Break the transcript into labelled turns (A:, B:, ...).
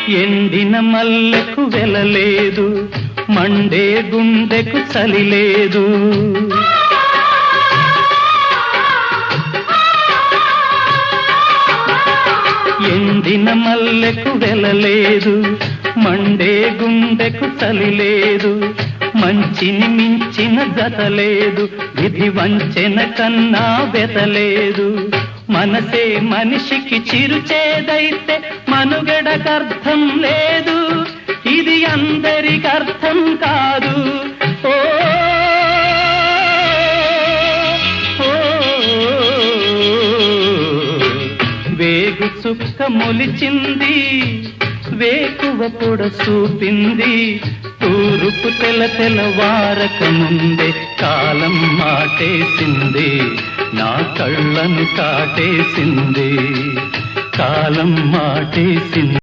A: ఎండిన మల్లెకు వెలలేదు, మండే గుండెకు చలి లేదు. ఎండిన మల్లెకు వెలలేదు, మండే గుండెకు చలి లేదు. మంచిని మించిన జతలేదు, విధి వంచెన కన్నా వెతలేదు. మనసే మనిషికి చిరుచేదైతే మనుగడకర్థం లేదు, ఇది అందరికి అర్థం కాదు. ఓ వేగు చుక్క మొలిచింది, వేకువ పొడ చూపింది. తూరుపు తెల్లవారక ముందే కాలం మాటేసింది, నా కళ్ళను కాటేసింది. కాలం మాటేసింది.